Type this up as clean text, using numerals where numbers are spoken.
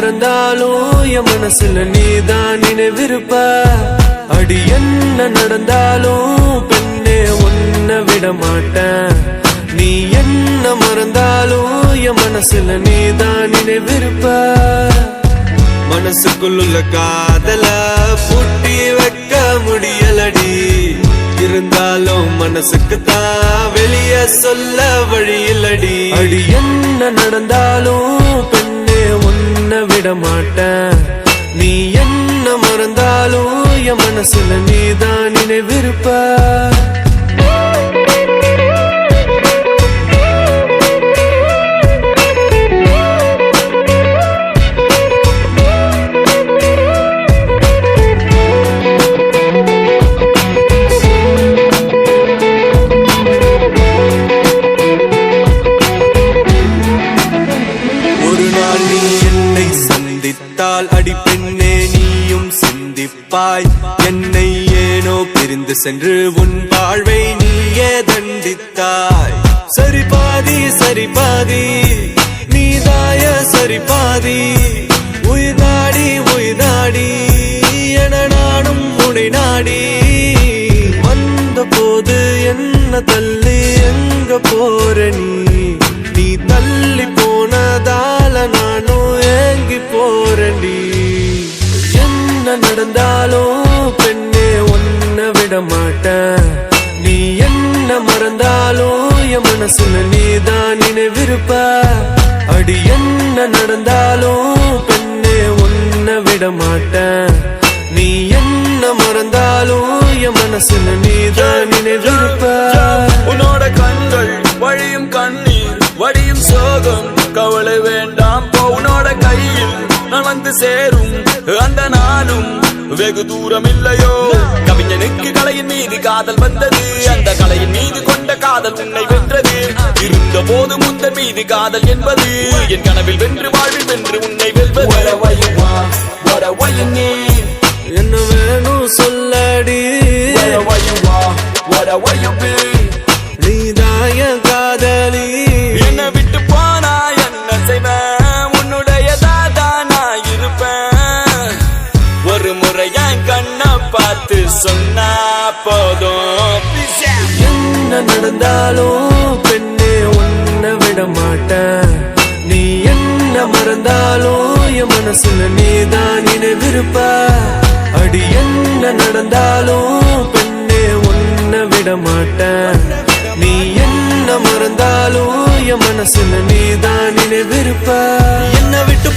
நடந்தாலும் என் மனசுல நீதான் நினைவிருப்ப. அடி என்ன நடந்தாலும் பெண்ணே உன்னை விட மாட்டேன். நீ என்ன மறந்தாலும் என் மனசுல நீதான் நினைவிருப்ப. மனசுக்குள்ள காதல பூட்டி வைக்க முடியலடி. இருந்தாலும் மனசுக்குத்தான் வெளிய சொல்ல வழியிலடி. அடி என்ன நடந்தாலும் பெண்ணே உன்னை விட மாட்டேன். நீ என்ன மறந்தாலும் என் மனசுல நீதான் நினைவிருப்ப. அடி பெண்ணே நீயும் சிந்திப்பாய். என்னை ஏனோ பிரிந்து சென்று உன் வாழ்வை நீயே தண்டித்தாய். சரி பாதி சரி பாதி நீதாய சரி பாதி. உயிர்நாடி என நானும் உனை நாடி. வந்த போது என்ன தள்ளி எங்க போற நீ தள்ளி போனதால நானும் ஏங்கி போறேன்டி. என்ன நடந்தாலும் பெண்ணே உன்னை விட மாட்டேன். நீ என்ன மறந்தாலும் என் மனசுல நீதான் நினைவிருப்ப. அடி என்ன நடந்தாலும் பெண்ணே உன்னை விட மாட்டேன். நீ என்ன மறந்தாலும் என் மனசுல நீதான் நினைவிருப்ப. உன்னோட கண்கள் வழியும் கண்ணீர் வடியும் சோகம் கவலை வேண்டாம். உன்னோட கையில் நான் வந்து சேரும் அந்த நாளும் வெகு தூரம் இல்லையோ. கவிஞனுக்கு கலையின் மீது காதல் வந்தது. அந்த கலையின் மீது கொண்ட காதல் உன்னை வென்றது. இருந்த போது முந்த மீது காதல் என்பது என் கனவில் வென்று வாழ்வில் வென்று உன்னை வெல்வது. என்ன வேணும் சொல்லடி. நீதாய காதலி. என்ன விட்டு போனா என்ன செய்வேன். உன்னுடையதா நான் இருப்பேன். ஒரு முறை என் கண்ணை பார்த்து சொன்னா போதும். என்ன நடந்தாலும் பெண்ணே உன்னை விட மாட்டேன். நீ என்ன மறந்தாலும் என் மனசுல நீதான் நினைவிருப்ப. அடி என்ன நடந்தாலும் பெண்ணே உன்னை விட மாட்டேன். நீ என்ன மறந்தாலும் என் மனசுல நீதான் நினைவிருப்ப. என்ன விட்டு